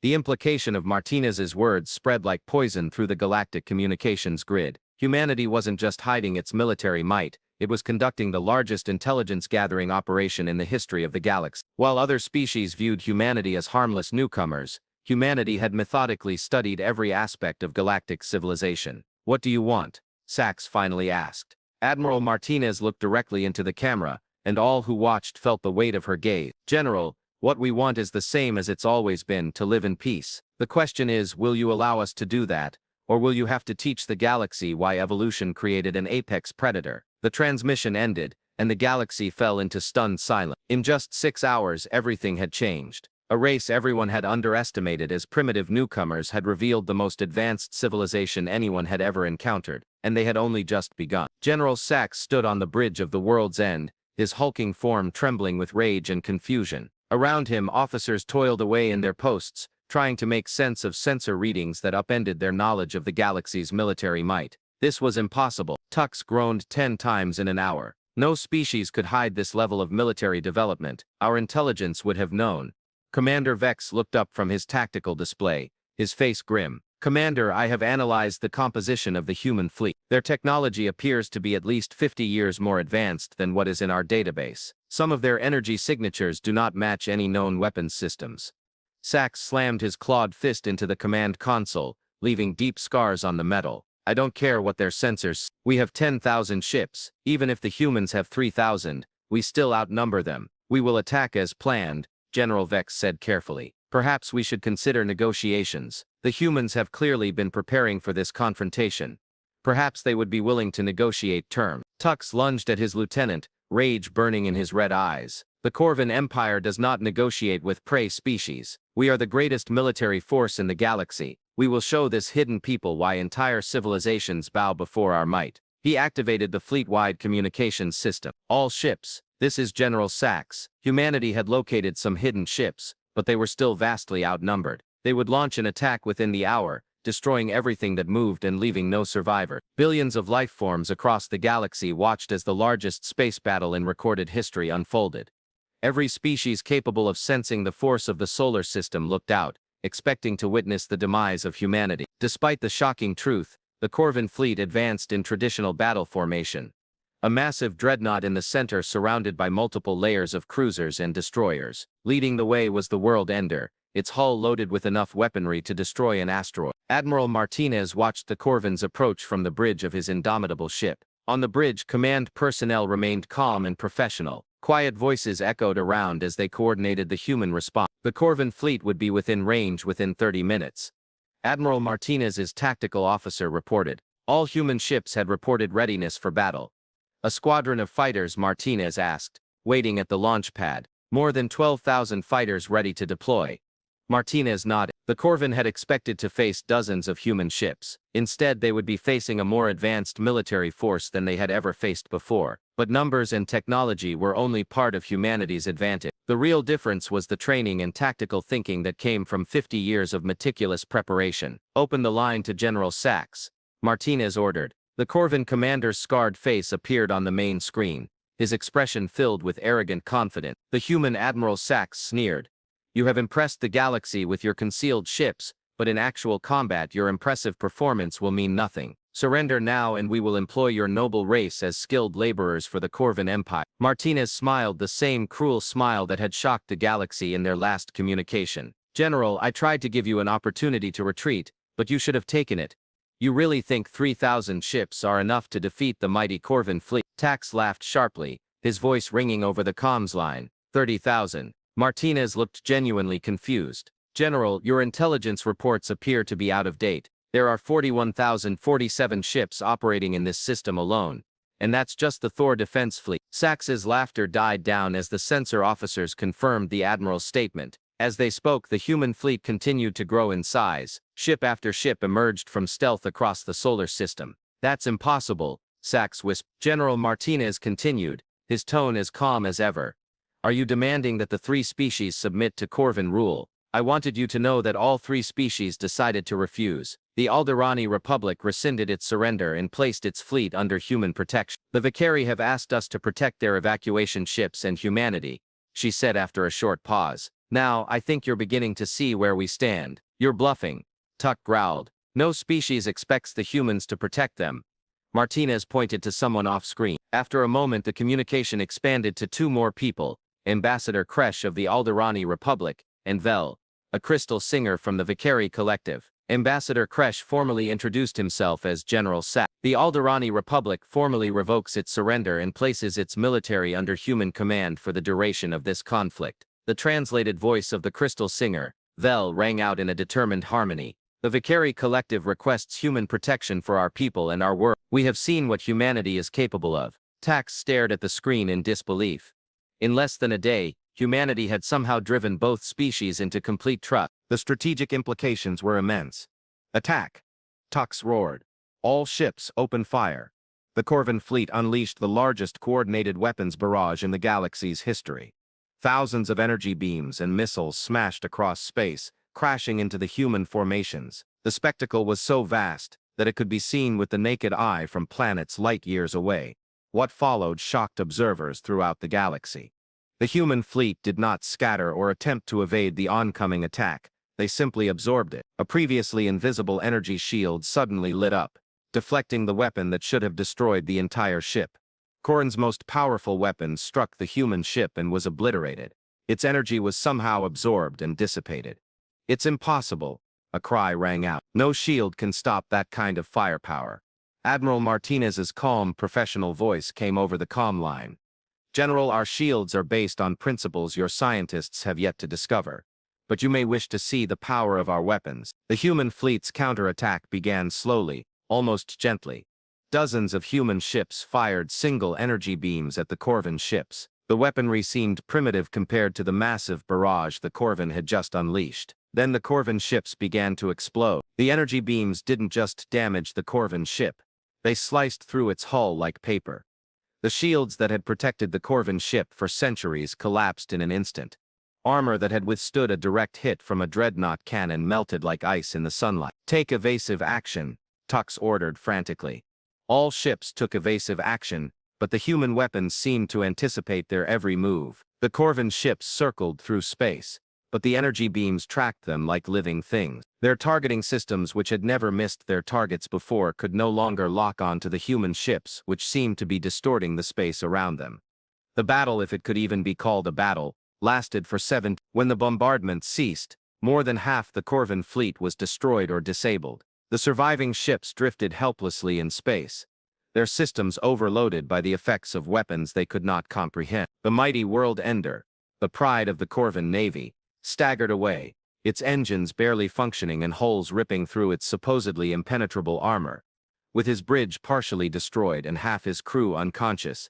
The implication of Martinez's words spread like poison through the galactic communications grid. Humanity wasn't just hiding its military might, it was conducting the largest intelligence-gathering operation in the history of the galaxy. While other species viewed humanity as harmless newcomers, humanity had methodically studied every aspect of galactic civilization. "What do you want?" Sachs finally asked. Admiral Martinez looked directly into the camera, and all who watched felt the weight of her gaze. "General, what we want is the same as it's always been, to live in peace. The question is, will you allow us to do that, or will you have to teach the galaxy why evolution created an apex predator?" The transmission ended, and the galaxy fell into stunned silence. In just 6 hours, everything had changed. A race everyone had underestimated as primitive newcomers had revealed the most advanced civilization anyone had ever encountered, and they had only just begun. General Sachs stood on the bridge of the world's end, his hulking form trembling with rage and confusion. Around him, officers toiled away in their posts, trying to make sense of sensor readings that upended their knowledge of the galaxy's military might. This was impossible. Tux groaned 10 times in an hour. No species could hide this level of military development. Our intelligence would have known. Commander Vex looked up from his tactical display, his face grim. "Commander, I have analyzed the composition of the human fleet. Their technology appears to be at least 50 years more advanced than what is in our database. Some of their energy signatures do not match any known weapons systems." Sachs slammed his clawed fist into the command console, leaving deep scars on the metal. "I don't care what their sensors. We have 10,000 ships. Even if the humans have 3,000, we still outnumber them. We will attack as planned," General Vex said carefully. "Perhaps we should consider negotiations. The humans have clearly been preparing for this confrontation. Perhaps they would be willing to negotiate terms." Tux lunged at his lieutenant, rage burning in his red eyes. "The Corvin Empire does not negotiate with prey species. We are the greatest military force in the galaxy. We will show this hidden people why entire civilizations bow before our might." He activated the fleet-wide communications system. "All ships, this is General Sachs." Humanity had located some hidden ships, but they were still vastly outnumbered. They would launch an attack within the hour, destroying everything that moved and leaving no survivor. Billions of life forms across the galaxy watched as the largest space battle in recorded history unfolded. Every species capable of sensing the force of the solar system looked out, expecting to witness the demise of humanity. Despite the shocking truth, the Corvin fleet advanced in traditional battle formation. A massive dreadnought in the center surrounded by multiple layers of cruisers and destroyers. Leading the way was the World Ender, its hull loaded with enough weaponry to destroy an asteroid. Admiral Martinez watched the Corvins approach from the bridge of his indomitable ship. On the bridge, command personnel remained calm and professional. Quiet voices echoed around as they coordinated the human response. The Corvin fleet would be within range within 30 minutes. Admiral Martinez's tactical officer reported. All human ships had reported readiness for battle. "A squadron of fighters?" Martinez asked, waiting at the launch pad. "More than 12,000 fighters ready to deploy." Martinez nodded. The Corvin had expected to face dozens of human ships. Instead, they would be facing a more advanced military force than they had ever faced before. But numbers and technology were only part of humanity's advantage. The real difference was the training and tactical thinking that came from 50 years of meticulous preparation. "Open the line to General Sachs," Martinez ordered. The Corvin commander's scarred face appeared on the main screen, his expression filled with arrogant confidence. The human Admiral Sachs sneered. "You have impressed the galaxy with your concealed ships, but in actual combat your impressive performance will mean nothing. Surrender now and we will employ your noble race as skilled laborers for the Corvan Empire. Martinez smiled the same cruel smile that had shocked the galaxy in their last communication. General, I tried to give you an opportunity to retreat, but you should have taken it. You really think 3,000 ships are enough to defeat the mighty Corvan fleet? Tax laughed sharply, his voice ringing over the comms line. 30,000. Martinez looked genuinely confused. General, your intelligence reports appear to be out of date. There are 41,047 ships operating in this system alone. And that's just the Thor defense fleet. Sax's laughter died down as the sensor officers confirmed the Admiral's statement. As they spoke, the human fleet continued to grow in size. Ship after ship emerged from stealth across the solar system. That's impossible, Sax whispered. General Martinez continued, his tone as calm as ever. Are you demanding that the three species submit to Corvan rule? I wanted you to know that all three species decided to refuse. The Alderani Republic rescinded its surrender and placed its fleet under human protection. The Vicari have asked us to protect their evacuation ships and humanity, she said after a short pause. Now, I think you're beginning to see where we stand. You're bluffing, Tuck growled. No species expects the humans to protect them. Martinez pointed to someone off-screen. After a moment, the communication expanded to two more people, Ambassador Kresh of the Alderani Republic, and Vel, a crystal singer from the Vicari Collective. Ambassador Kresh formally introduced himself as General Sax. The Alderani Republic formally revokes its surrender and places its military under human command for the duration of this conflict. The translated voice of the crystal singer, Vel, rang out in a determined harmony. The Vicari Collective requests human protection for our people and our world. We have seen what humanity is capable of. Tax stared at the screen in disbelief. In less than a day, humanity had somehow driven both species into complete trust. The strategic implications were immense. Attack! Tux roared. All ships open fire. The Corvan fleet unleashed the largest coordinated weapons barrage in the galaxy's history. Thousands of energy beams and missiles smashed across space, crashing into the human formations. The spectacle was so vast that it could be seen with the naked eye from planets light years away. What followed shocked observers throughout the galaxy. The human fleet did not scatter or attempt to evade the oncoming attack. They simply absorbed it. A previously invisible energy shield suddenly lit up, deflecting the weapon that should have destroyed the entire ship. Corran's most powerful weapon struck the human ship and was obliterated. Its energy was somehow absorbed and dissipated. It's impossible, a cry rang out. No shield can stop that kind of firepower. Admiral Martinez's calm, professional voice came over the comm line. General, our shields are based on principles your scientists have yet to discover. But you may wish to see the power of our weapons. The human fleet's counterattack began slowly, almost gently. Dozens of human ships fired single energy beams at the Corvan ships. The weaponry seemed primitive compared to the massive barrage the Corvan had just unleashed. Then the Corvan ships began to explode. The energy beams didn't just damage the Corvan ship. They sliced through its hull like paper. The shields that had protected the Corvan ship for centuries collapsed in an instant. Armor that had withstood a direct hit from a dreadnought cannon melted like ice in the sunlight. Take evasive action, Tux ordered frantically. All ships took evasive action, but the human weapons seemed to anticipate their every move. The Corvan ships circled through space, but the energy beams tracked them like living things. Their targeting systems, which had never missed their targets before, could no longer lock onto the human ships, which seemed to be distorting the space around them. The battle, if it could even be called a battle, lasted for 7. When the bombardment ceased, more than half the Corvan fleet was destroyed or disabled. The surviving ships drifted helplessly in space, their systems overloaded by the effects of weapons they could not comprehend. The mighty World Ender, the pride of the Corvan Navy, staggered away, its engines barely functioning and holes ripping through its supposedly impenetrable armor. With his bridge partially destroyed and half his crew unconscious,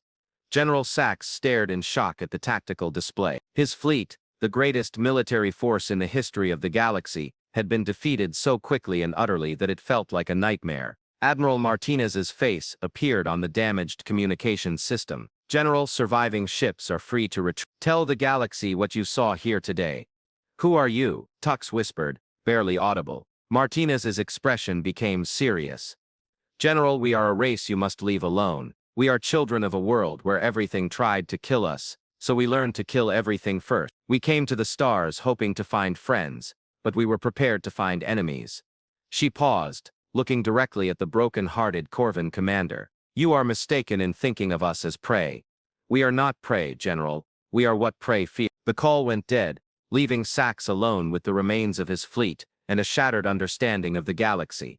General Sax stared in shock at the tactical display. His fleet, the greatest military force in the history of the galaxy, had been defeated so quickly and utterly that it felt like a nightmare. Admiral Martinez's face appeared on the damaged communications system. General, surviving ships are free to retreat. Tell the galaxy what you saw here today. Who are you? Tux whispered, barely audible. Martinez's expression became serious. General, we are a race you must leave alone. We are children of a world where everything tried to kill us, so we learned to kill everything first. We came to the stars hoping to find friends, but we were prepared to find enemies. She paused, looking directly at the broken-hearted Corvan commander. "You are mistaken in thinking of us as prey. We are not prey, General. We are what prey fear." The call went dead, leaving Sax alone with the remains of his fleet and a shattered understanding of the galaxy.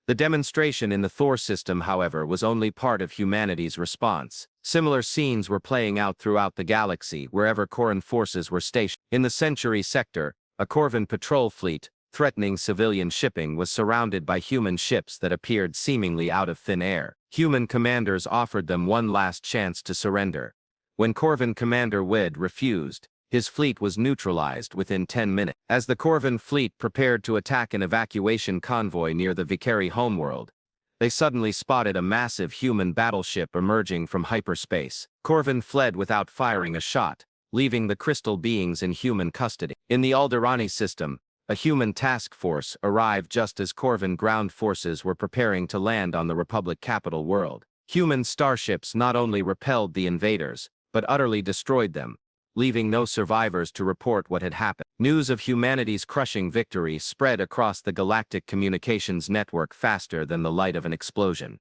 The demonstration in the Thor system, however, was only part of humanity's response. Similar scenes were playing out throughout the galaxy wherever Corvan forces were stationed. In the Century sector, a Corvan patrol fleet, threatening civilian shipping, was surrounded by human ships that appeared seemingly out of thin air. Human commanders offered them one last chance to surrender. When Corvan Commander Wed refused, his fleet was neutralized within 10 minutes. As the Corvan fleet prepared to attack an evacuation convoy near the Vicari homeworld, they suddenly spotted a massive human battleship emerging from hyperspace. Corvan fled without firing a shot, leaving the crystal beings in human custody. In the Alderani system, a human task force arrived just as Corvan ground forces were preparing to land on the Republic capital world. Human starships not only repelled the invaders, but utterly destroyed them, leaving no survivors to report what had happened. News of humanity's crushing victory spread across the galactic communications network faster than the light of an explosion.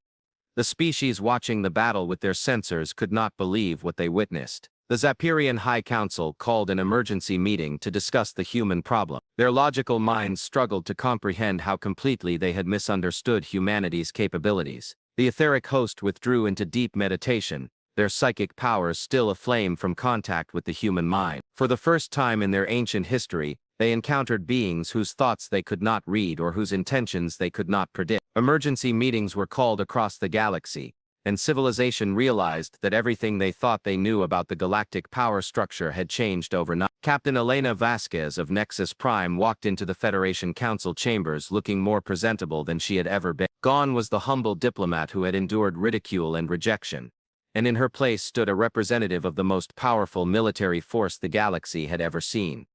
The species watching the battle with their sensors could not believe what they witnessed. The Zapirian High Council called an emergency meeting to discuss the human problem. Their logical minds struggled to comprehend how completely they had misunderstood humanity's capabilities. The etheric host withdrew into deep meditation, their psychic powers still aflame from contact with the human mind. For the first time in their ancient history, they encountered beings whose thoughts they could not read or whose intentions they could not predict. Emergency meetings were called across the galaxy, and civilization realized that everything they thought they knew about the galactic power structure had changed overnight. Captain Elena Vasquez of Nexus Prime walked into the Federation Council chambers looking more presentable than she had ever been. Gone was the humble diplomat who had endured ridicule and rejection, and in her place stood a representative of the most powerful military force the galaxy had ever seen.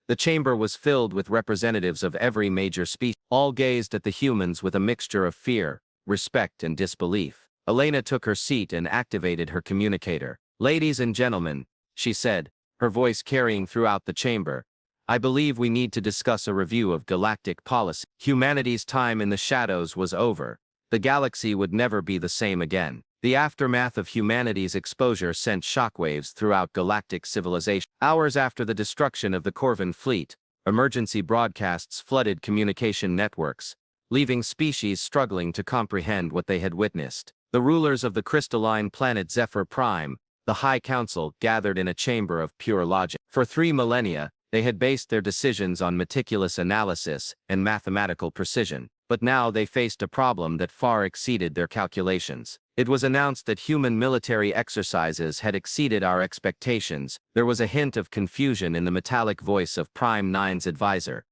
The chamber was filled with representatives of every major species. All gazed at the humans with a mixture of fear, respect, and disbelief. Elena took her seat and activated her communicator. "Ladies and gentlemen," she said, her voice carrying throughout the chamber, "I believe we need to discuss a review of galactic policy. Humanity's time in the shadows was over. The galaxy would never be the same again." The aftermath of humanity's exposure sent shockwaves throughout galactic civilization. Hours after the destruction of the Corvan fleet, emergency broadcasts flooded communication networks, leaving species struggling to comprehend what they had witnessed. The rulers of the crystalline planet Zephyr Prime, the High Council, gathered in a chamber of pure logic. For 3 millennia, they had based their decisions on meticulous analysis and mathematical precision, but now they faced a problem that far exceeded their calculations. It was announced that human military exercises had exceeded our expectations. There was a hint of confusion in the metallic voice of Prime 9's advisor.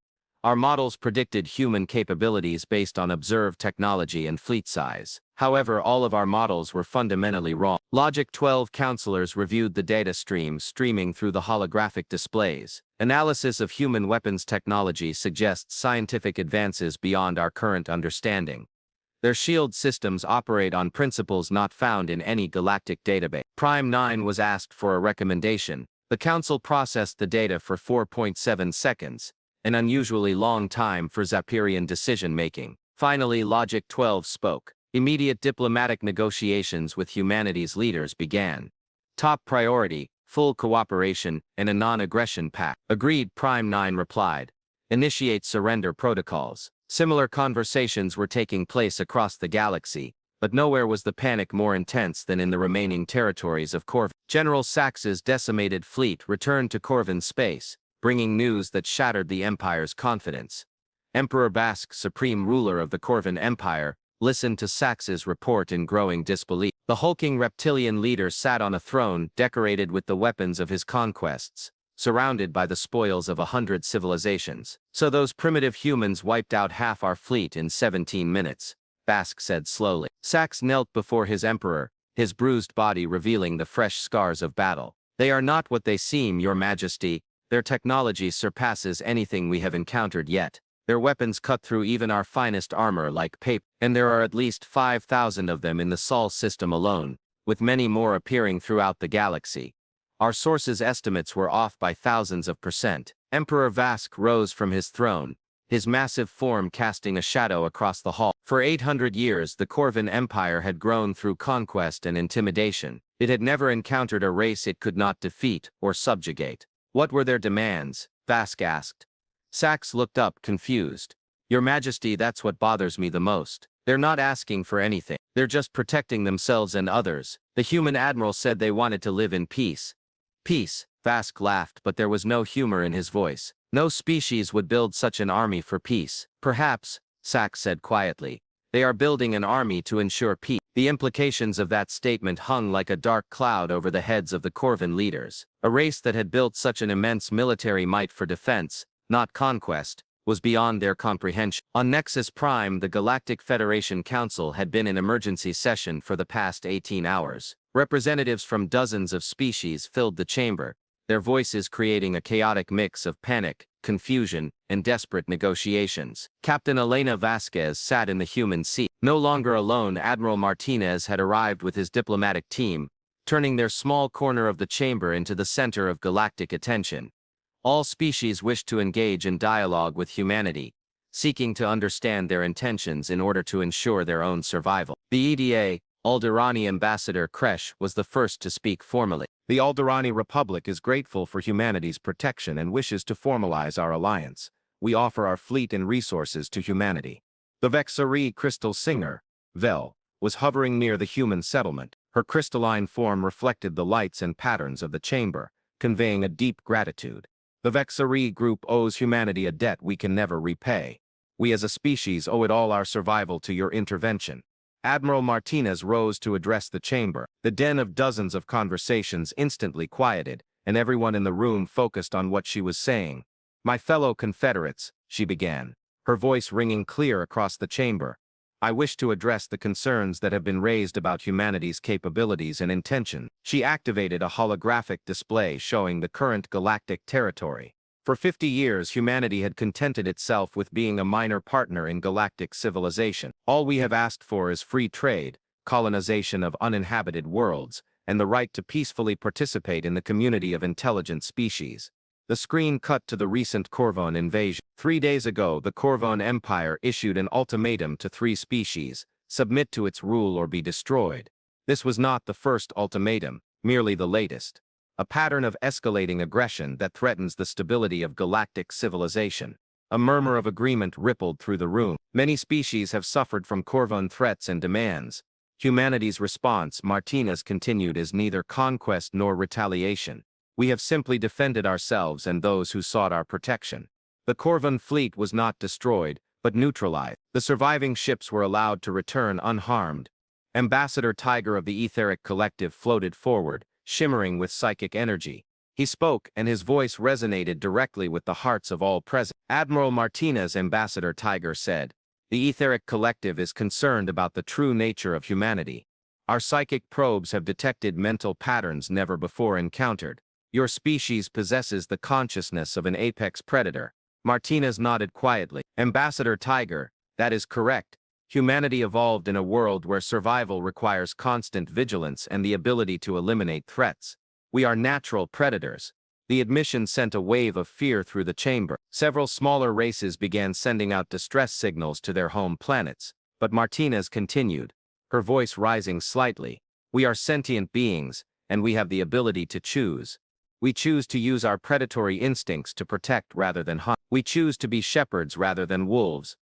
"Our models predicted human capabilities based on observed technology and fleet size. However, all of our models were fundamentally wrong." Logic 12 counselors reviewed the data streaming through the holographic displays. Analysis of human weapons technology suggests scientific advances beyond our current understanding. Their shield systems operate on principles not found in any galactic database. Prime 9 was asked for a recommendation. The Council processed the data for 4.7 seconds, an unusually long time for Zapirian decision-making. Finally, Logic 12 spoke. Immediate diplomatic negotiations with humanity's leaders began. Top priority, full cooperation, and a non-aggression pact. Agreed, Prime 9 replied. Initiate surrender protocols. Similar conversations were taking place across the galaxy, but nowhere was the panic more intense than in the remaining territories of Corvan. General Sax's decimated fleet returned to Corvan space, bringing news that shattered the Empire's confidence. Emperor Basque, supreme ruler of the Corvan Empire, listened to Sax's report in growing disbelief. The hulking reptilian leader sat on a throne decorated with the weapons of his conquests, surrounded by the spoils of 100 civilizations. "So those primitive humans wiped out half our fleet in 17 minutes, Basque said slowly. Sax knelt before his emperor, his bruised body revealing the fresh scars of battle. "They are not what they seem, Your Majesty. Their technology surpasses anything we have encountered yet. Their weapons cut through even our finest armor like paper, and there are at least 5,000 of them in the Sol system alone, with many more appearing throughout the galaxy. Our sources' estimates were off by thousands of %. Emperor Vasque rose from his throne, his massive form casting a shadow across the hall. For 800 years, the Corvan Empire had grown through conquest and intimidation. It had never encountered a race it could not defeat or subjugate. What were their demands? Vasquez asked. Sachs looked up, confused. Your Majesty, that's what bothers me the most. They're not asking for anything. They're just protecting themselves and others. The human admiral said they wanted to live in peace. Peace, Vasquez laughed, but there was no humor in his voice. No species would build such an army for peace. Perhaps, Sachs said quietly, they are building an army to ensure peace. The implications of that statement hung like a dark cloud over the heads of the Corvan leaders. A race that had built such an immense military might for defense, not conquest, was beyond their comprehension. On Nexus Prime, the Galactic Federation Council had been in emergency session for the past 18 hours. Representatives from dozens of species filled the chamber, their voices creating a chaotic mix of panic, confusion, and desperate negotiations. Captain Elena Vasquez sat in the human seat. No longer alone, Admiral Martinez had arrived with his diplomatic team, turning their small corner of the chamber into the center of galactic attention. All species wished to engage in dialogue with humanity, seeking to understand their intentions in order to ensure their own survival. The EDA, Alderani Ambassador Kresh, was the first to speak formally. The Alderani Republic is grateful for humanity's protection and wishes to formalize our alliance. We offer our fleet and resources to humanity. The Vexari Crystal Singer, Vel, was hovering near the human settlement. Her crystalline form reflected the lights and patterns of the chamber, conveying a deep gratitude. The Vexari group owes humanity a debt we can never repay. We as a species owe it all our survival to your intervention. Admiral Martinez rose to address the chamber. The din of dozens of conversations instantly quieted, and everyone in the room focused on what she was saying. My fellow Confederates, she began, her voice ringing clear across the chamber. I wish to address the concerns that have been raised about humanity's capabilities and intention. She activated a holographic display showing the current galactic territory. For 50 years, humanity had contented itself with being a minor partner in galactic civilization. All we have asked for is free trade, colonization of uninhabited worlds, and the right to peacefully participate in the community of intelligent species. The screen cut to the recent Corvan invasion. 3 days ago, the Corvan Empire issued an ultimatum to 3 species: submit to its rule or be destroyed. This was not the first ultimatum, merely the latest. A pattern of escalating aggression that threatens the stability of galactic civilization. A murmur of agreement rippled through the room. Many species have suffered from Corvan threats and demands. Humanity's response, Martinez continued, is neither conquest nor retaliation. We have simply defended ourselves and those who sought our protection. The Corvan fleet was not destroyed, but neutralized. The surviving ships were allowed to return unharmed. Ambassador Tiger of the Etheric Collective floated forward, shimmering with psychic energy. He spoke, and his voice resonated directly with the hearts of all present. Admiral Martinez, Ambassador Tiger said, the Etheric Collective is concerned about the true nature of humanity. Our psychic probes have detected mental patterns never before encountered. Your species possesses the consciousness of an apex predator. Martinez nodded quietly. Ambassador Tiger, that is correct. Humanity evolved in a world where survival requires constant vigilance and the ability to eliminate threats. We are natural predators. The admission sent a wave of fear through the chamber. Several smaller races began sending out distress signals to their home planets, but Martinez continued, her voice rising slightly. We are sentient beings, and we have the ability to choose. We choose to use our predatory instincts to protect rather than hunt. We choose to be shepherds rather than wolves.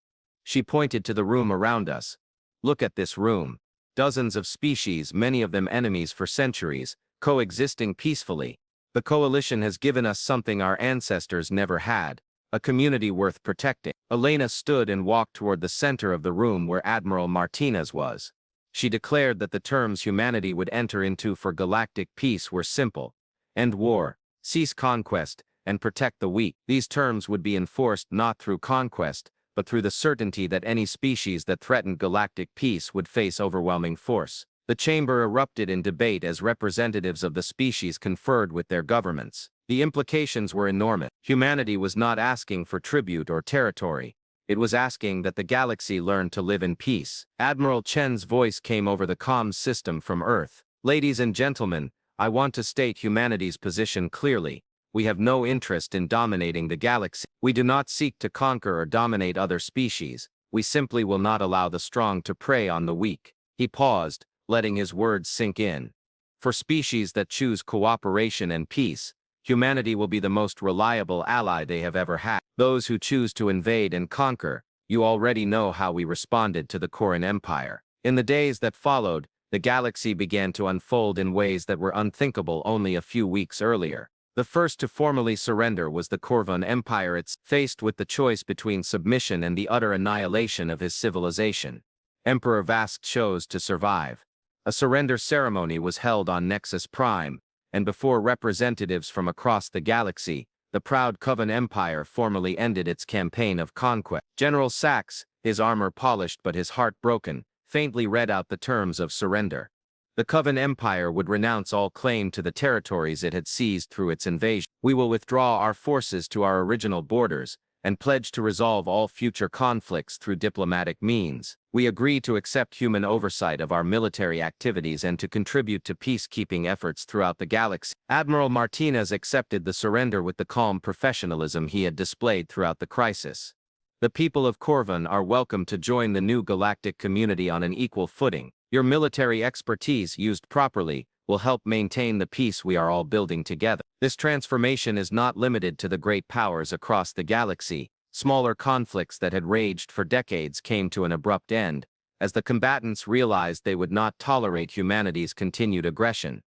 She pointed to the room around us. Look at this room. Dozens of species, many of them enemies for centuries, coexisting peacefully. The coalition has given us something our ancestors never had, a community worth protecting. Elena stood and walked toward the center of the room where Admiral Martinez was. She declared that the terms humanity would enter into for galactic peace were simple: end war, cease conquest, and protect the weak. These terms would be enforced not through conquest, but through the certainty that any species that threatened galactic peace would face overwhelming force. The chamber erupted in debate as representatives of the species conferred with their governments. The implications were enormous. Humanity was not asking for tribute or territory. It was asking that the galaxy learn to live in peace. Admiral Chen's voice came over the comms system from Earth. Ladies and gentlemen, I want to state humanity's position clearly. we have no interest in dominating the galaxy. We do not seek to conquer or dominate other species. We simply will not allow the strong to prey on the weak." He paused, letting his words sink in. "For species that choose cooperation and peace, humanity will be the most reliable ally they have ever had. Those who choose to invade and conquer, you already know how we responded to the Koran Empire. In the days that followed, the galaxy began to unfold in ways that were unthinkable only a few weeks earlier. The first to formally surrender was the Corvan Empire itself, faced with the choice between submission and the utter annihilation of his civilization. Emperor Vasquez chose to survive. A surrender ceremony was held on Nexus Prime, and before representatives from across the galaxy, the proud Coven Empire formally ended its campaign of conquest. General Sax, his armor polished but his heart broken, faintly read out the terms of surrender. The Coven Empire would renounce all claim to the territories it had seized through its invasion. "We will withdraw our forces to our original borders, and pledge to resolve all future conflicts through diplomatic means. We agree to accept human oversight of our military activities and to contribute to peacekeeping efforts throughout the galaxy." Admiral Martinez accepted the surrender with the calm professionalism he had displayed throughout the crisis. "The people of Corvan are welcome to join the new galactic community on an equal footing. Your military expertise, used properly, will help maintain the peace we are all building together." This transformation is not limited to the great powers across the galaxy. Smaller conflicts that had raged for decades came to an abrupt end, as the combatants realized they would not tolerate humanity's continued aggression.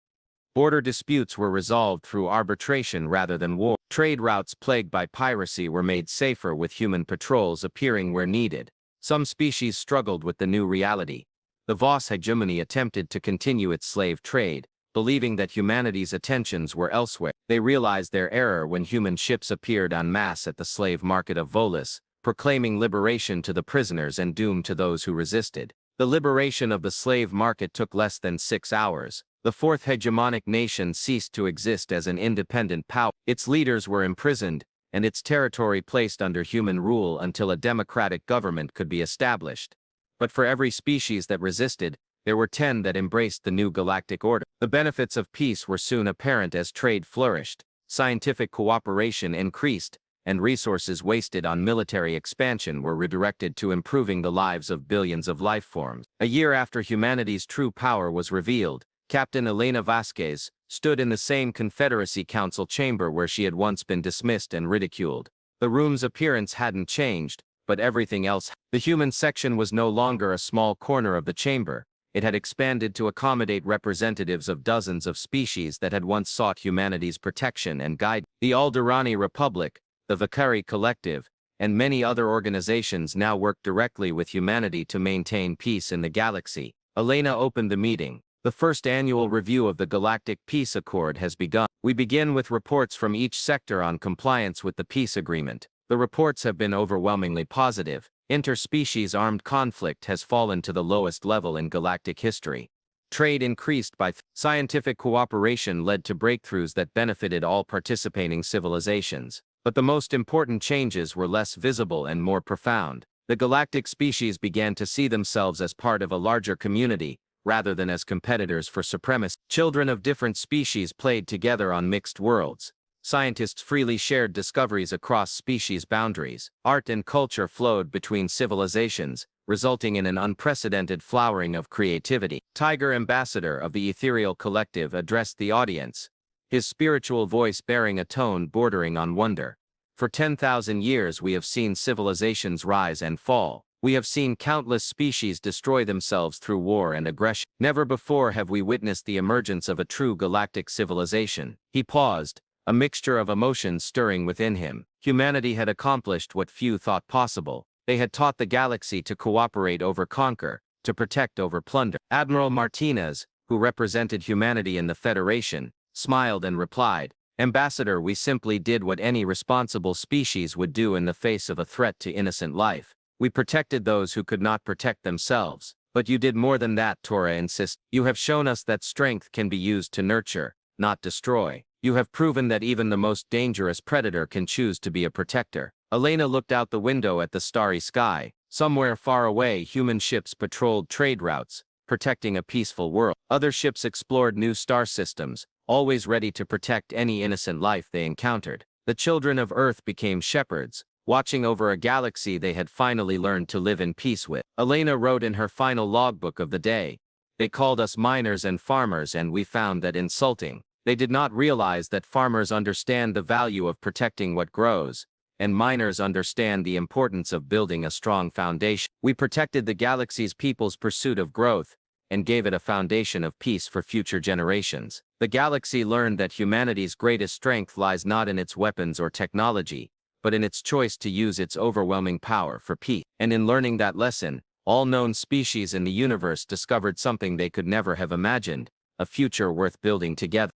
Border disputes were resolved through arbitration rather than war. Trade routes plagued by piracy were made safer with human patrols appearing where needed. Some species struggled with the new reality. The Voss hegemony attempted to continue its slave trade, believing that humanity's attentions were elsewhere. They realized their error when human ships appeared en masse at the slave market of Volus, proclaiming liberation to the prisoners and doom to those who resisted. The liberation of the slave market took less than 6 hours. The fourth hegemonic nation ceased to exist as an independent power. Its leaders were imprisoned, and its territory placed under human rule until a democratic government could be established. But for every species that resisted, there were 10 that embraced the new galactic order. The benefits of peace were soon apparent as trade flourished, scientific cooperation increased, and resources wasted on military expansion were redirected to improving the lives of billions of life forms. A year after humanity's true power was revealed, Captain Elena Vasquez stood in the same Confederacy Council chamber where she had once been dismissed and ridiculed. The room's appearance hadn't changed, but everything else. The human section was no longer a small corner of the chamber. It had expanded to accommodate representatives of dozens of species that had once sought humanity's protection and guidance. The Alderani Republic, the Vakari Collective, and many other organizations now work directly with humanity to maintain peace in the galaxy. Elena opened the meeting. "The first annual review of the Galactic Peace Accord has begun. We begin with reports from each sector on compliance with the peace agreement. The reports have been overwhelmingly positive. Interspecies armed conflict has fallen to the lowest level in galactic history. Trade increased by scientific cooperation led to breakthroughs that benefited all participating civilizations. But the most important changes were less visible and more profound. The galactic species began to see themselves as part of a larger community, rather than as competitors for supremacy. Children of different species played together on mixed worlds. Scientists freely shared discoveries across species boundaries. Art and culture flowed between civilizations, resulting in an unprecedented flowering of creativity. Tiger Ambassador of the Ethereal Collective addressed the audience, his spiritual voice bearing a tone bordering on wonder. "For 10,000 years we have seen civilizations rise and fall. We have seen countless species destroy themselves through war and aggression. Never before have we witnessed the emergence of a true galactic civilization." He paused, a mixture of emotions stirring within him. Humanity had accomplished what few thought possible. They had taught the galaxy to cooperate over conquer, to protect over plunder. Admiral Martinez, who represented humanity in the Federation, smiled and replied, "Ambassador, we simply did what any responsible species would do in the face of a threat to innocent life. We protected those who could not protect themselves. But you did more than that," Tora insists. "You have shown us that strength can be used to nurture, not destroy. You have proven that even the most dangerous predator can choose to be a protector." Elena looked out the window at the starry sky. Somewhere far away, human ships patrolled trade routes, protecting a peaceful world. Other ships explored new star systems, always ready to protect any innocent life they encountered. The children of Earth became shepherds, watching over a galaxy they had finally learned to live in peace with. Elena wrote in her final logbook of the day, "They called us miners and farmers, and we found that insulting. They did not realize that farmers understand the value of protecting what grows, and miners understand the importance of building a strong foundation. We protected the galaxy's people's pursuit of growth, and gave it a foundation of peace for future generations. The galaxy learned that humanity's greatest strength lies not in its weapons or technology, but in its choice to use its overwhelming power for peace. And in learning that lesson, all known species in the universe discovered something they could never have imagined, a future worth building together."